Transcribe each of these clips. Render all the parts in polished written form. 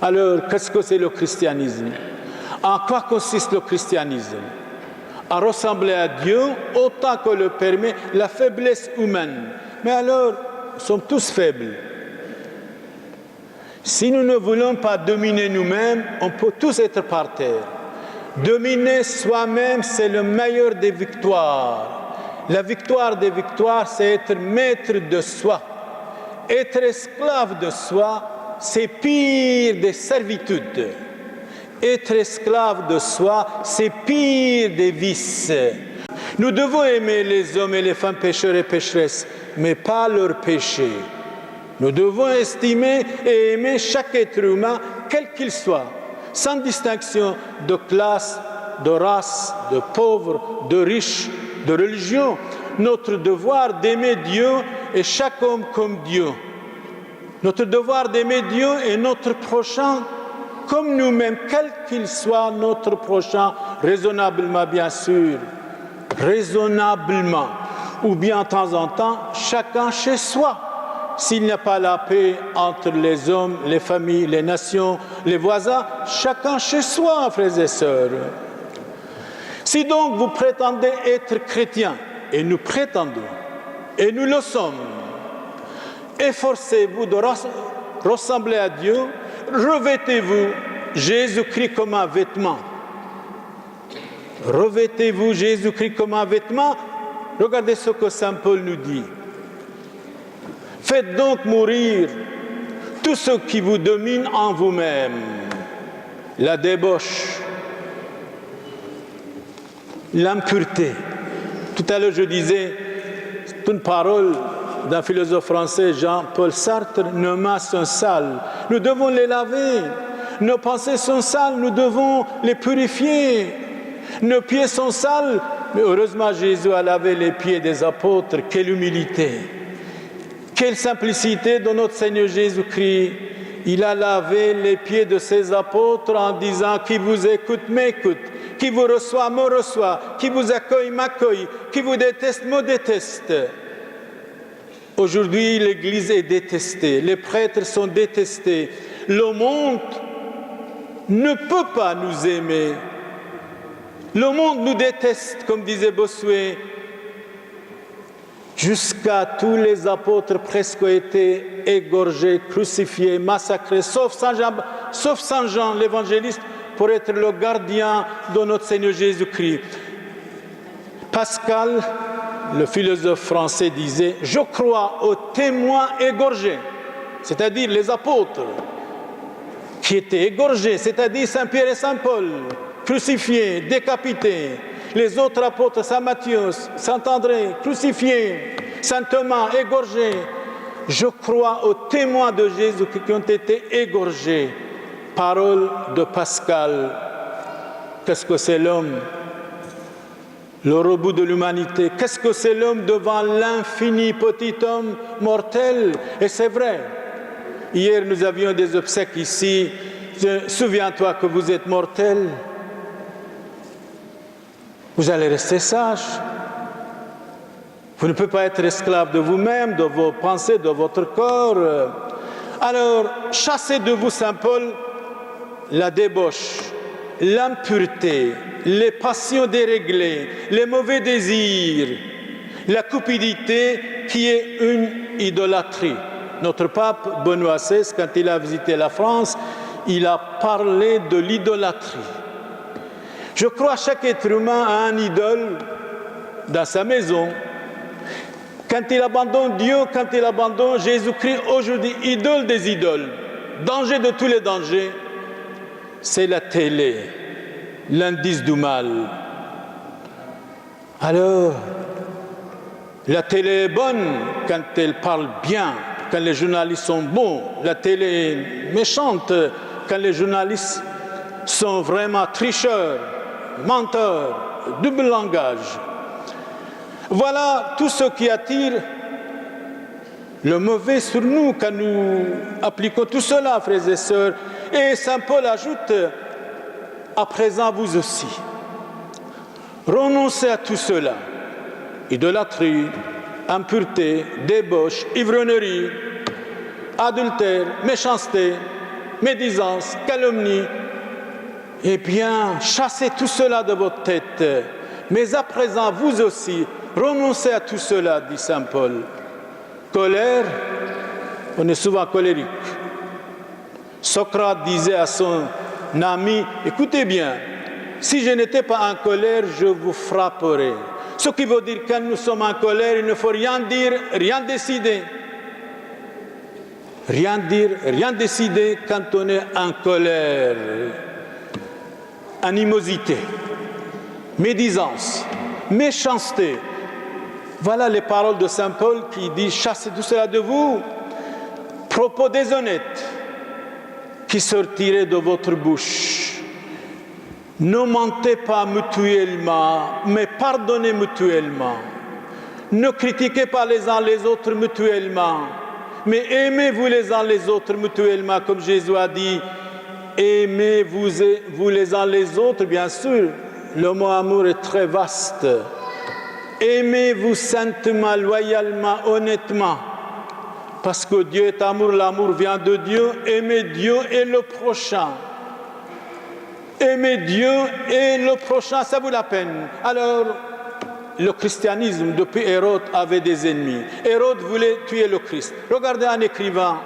Alors, qu'est-ce que c'est le christianisme? En quoi consiste le christianisme? À ressembler à Dieu autant que le permet la faiblesse humaine. Mais alors, nous sommes tous faibles. Si nous ne voulons pas dominer nous-mêmes, on peut tous être par terre. Dominer soi-même, c'est le meilleur des victoires. La victoire des victoires, c'est être maître de soi. Être esclave de soi, c'est pire des servitudes. Être esclave de soi, c'est pire des vices. Nous devons aimer les hommes et les femmes pécheurs et pécheresses, mais pas leurs péchés. Nous devons estimer et aimer chaque être humain, quel qu'il soit, sans distinction de classe, de race, de pauvre, de riche, de religion. Notre devoir d'aimer Dieu et chaque homme comme Dieu. Notre devoir d'aimer Dieu et notre prochain comme nous-mêmes, quel qu'il soit notre prochain, raisonnablement bien sûr, raisonnablement, ou bien de temps en temps, chacun chez soi. S'il n'y a pas la paix entre les hommes, les familles, les nations, les voisins, chacun chez soi, frères et sœurs. Si donc vous prétendez être chrétiens, et nous prétendons, et nous le sommes, efforcez-vous de ressembler à Dieu, revêtez-vous Jésus-Christ comme un vêtement. Revêtez-vous Jésus-Christ comme un vêtement. Regardez ce que saint Paul nous dit. Faites donc mourir tout ce qui vous domine en vous-même. La débauche, l'impureté. Tout à l'heure, je disais, c'est une parole d'un philosophe français, Jean-Paul Sartre, nos mains sont sales. Nous devons les laver. Nos pensées sont sales, nous devons les purifier. Nos pieds sont sales, mais heureusement Jésus a lavé les pieds des apôtres. Quelle humilité! Quelle simplicité de notre Seigneur Jésus-Christ! Il a lavé les pieds de ses apôtres en disant: qui vous écoute m'écoute, qui vous reçoit me reçoit, qui vous accueille m'accueille, qui vous déteste me déteste. Aujourd'hui, l'Église est détestée, les prêtres sont détestés, le monde ne peut pas nous aimer. Le monde nous déteste, comme disait Bossuet. Jusqu'à tous les apôtres presque ont été égorgés, crucifiés, massacrés, sauf Saint Jean, l'évangéliste, pour être le gardien de notre Seigneur Jésus-Christ. Pascal, le philosophe français, disait: je crois aux témoins égorgés, c'est-à-dire les apôtres, qui étaient égorgés, c'est-à-dire Saint Pierre et Saint Paul, crucifiés, décapités. Les autres apôtres, Saint Matthieu, Saint André, crucifiés, Saint Thomas, égorgés. Je crois aux témoins de Jésus qui ont été égorgés. Parole de Pascal. Qu'est-ce que c'est l'homme? Le rebut de l'humanité. Qu'est-ce que c'est l'homme devant l'infini petit homme mortel? Et c'est vrai. Hier, nous avions des obsèques ici. Souviens-toi que vous êtes mortel. Vous allez rester sage. Vous ne pouvez pas être esclave de vous-même, de vos pensées, de votre corps. Alors, chassez de vous, Saint Paul, la débauche, l'impureté, les passions déréglées, les mauvais désirs, la cupidité qui est une idolâtrie. Notre pape Benoît XVI, quand il a visité la France, il a parlé de l'idolâtrie. Je crois que chaque être humain a un idole dans sa maison. Quand il abandonne Dieu, quand il abandonne Jésus-Christ, aujourd'hui, idole des idoles, danger de tous les dangers, c'est la télé, l'indice du mal. Alors, la télé est bonne quand elle parle bien, quand les journalistes sont bons. La télé est méchante quand les journalistes sont vraiment tricheurs, menteurs, double langage. Voilà tout ce qui attire le mauvais sur nous quand nous appliquons tout cela, frères et sœurs. Et Saint Paul ajoute: à présent vous aussi, renoncez à tout cela: idolâtrie, impureté, débauche, ivrognerie, adultère, méchanceté, médisance, calomnie. Eh bien, chassez tout cela de votre tête. Mais à présent, vous aussi, renoncez à tout cela, dit saint Paul. Colère, on est souvent colérique. Socrate disait à son ami, écoutez bien, si je n'étais pas en colère, je vous frapperais. Ce qui veut dire que quand nous sommes en colère, il ne faut rien dire, rien décider. Rien dire, rien décider quand on est en colère. Animosité, médisance, méchanceté. Voilà les paroles de saint Paul qui dit « Chassez tout cela de vous ». Propos déshonnêtes qui sortiraient de votre bouche. Ne mentez pas mutuellement, mais pardonnez mutuellement. Ne critiquez pas les uns les autres mutuellement, mais aimez-vous les uns les autres mutuellement, comme Jésus a dit. Aimez-vous les uns les autres, bien sûr. Le mot amour est très vaste. Aimez-vous saintement, loyalement, honnêtement. Parce que Dieu est amour, l'amour vient de Dieu. Aimez Dieu et le prochain. Aimer Dieu et le prochain, ça vaut la peine. Alors, le christianisme, depuis Hérode, avait des ennemis. Hérode voulait tuer le Christ. Regardez un écrivain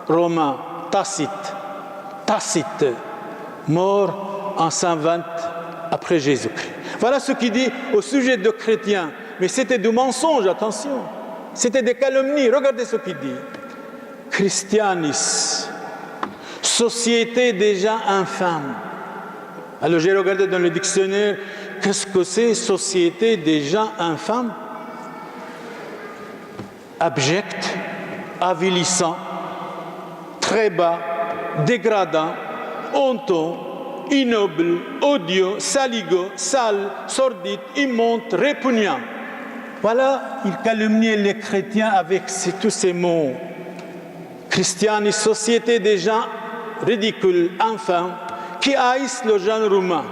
romain, Tacite, mort en 120 après Jésus-Christ. Voilà ce qu'il dit au sujet de chrétiens. Mais c'était du mensonge, attention. C'était des calomnies. Regardez ce qu'il dit. Christianis, société des gens infâmes. Alors j'ai regardé dans le dictionnaire, qu'est-ce que c'est société des gens infâmes? Abject, avilissant, très bas, dégradant, honteux, ignoble, odieux, saligo, sale, sordide, immonde, répugnant. Voilà, il calomniait les chrétiens avec tous ces mots. Christianisme, société des gens ridicules, infâmes, qui haïssent le genre humain.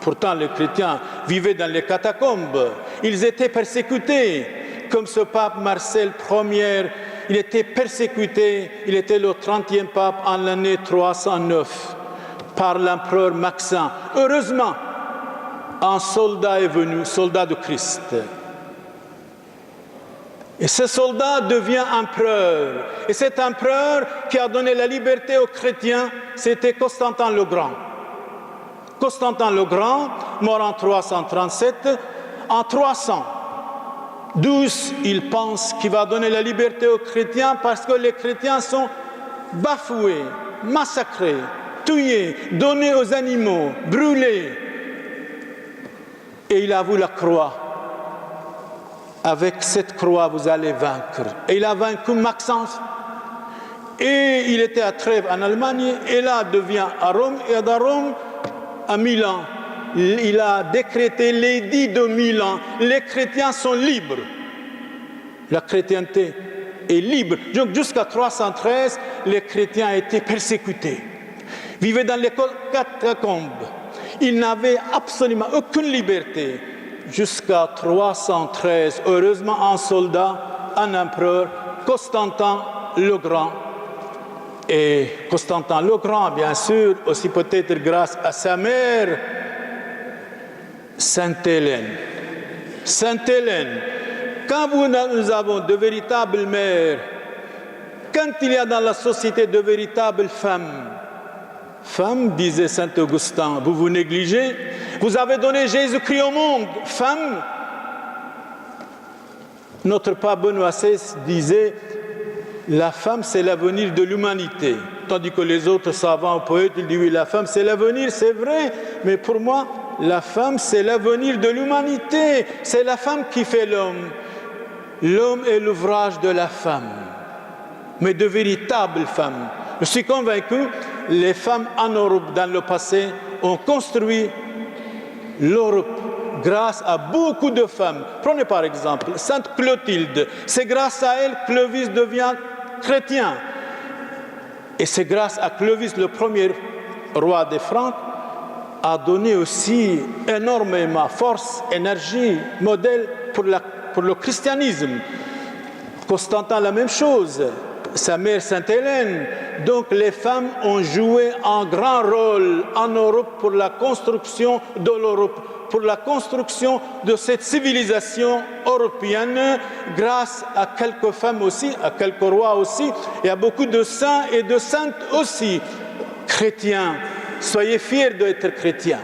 Pourtant, les chrétiens vivaient dans les catacombes. Ils étaient persécutés, comme ce pape Marcel Ier. Il était persécuté, il était le 30e pape en l'année 309 par l'empereur Maxent. Heureusement, un soldat est venu, soldat de Christ. Et ce soldat devient empereur. Et cet empereur qui a donné la liberté aux chrétiens, c'était Constantin le Grand. Constantin le Grand, mort en 337, en 312, il pense qu'il va donner la liberté aux chrétiens parce que les chrétiens sont bafoués, massacrés, tués, donnés aux animaux, brûlés. Et il avoue la croix. Avec cette croix, vous allez vaincre. Et il a vaincu Maxence. Et il était à Trèves en Allemagne, et là devient à Rome, et à Rome, à Milan. Il a décrété l'édit de Milan. Les chrétiens sont libres. La chrétienté est libre. Donc jusqu'à 313, les chrétiens étaient persécutés. Vivaient dans les catacombes. Ils n'avaient absolument aucune liberté. Jusqu'à 313, heureusement, un soldat, un empereur, Constantin le Grand. Et Constantin le Grand, bien sûr, aussi peut-être grâce à sa mère, Sainte Hélène. Sainte Hélène, quand nous avons de véritables mères, quand il y a dans la société de véritables femmes, disait saint Augustin, vous vous négligez, vous avez donné Jésus-Christ au monde, femme. Notre pape Benoît XVI disait, la femme c'est l'avenir de l'humanité. Tandis que les autres savants poètes, ils disent oui, la femme c'est l'avenir, c'est vrai, mais pour moi, la femme c'est l'avenir de l'humanité. C'est la femme qui fait l'homme. L'homme est l'ouvrage de la femme, mais de véritables femmes. Je suis convaincu, les femmes en Europe, dans le passé, ont construit l'Europe grâce à beaucoup de femmes. Prenez par exemple Sainte Clotilde. C'est grâce à elle que Clovis devient chrétien. Et c'est grâce à Clovis, le premier roi des Francs, a donné aussi énormément force, énergie, modèle pour le christianisme. Constantin, la même chose. sa mère Sainte-Hélène. Donc les femmes ont joué un grand rôle en Europe pour la construction de l'Europe, pour la construction de cette civilisation européenne, grâce à quelques femmes aussi, à quelques rois aussi, et à beaucoup de saints et de saintes aussi, chrétiens. Soyez fiers d'être chrétiens.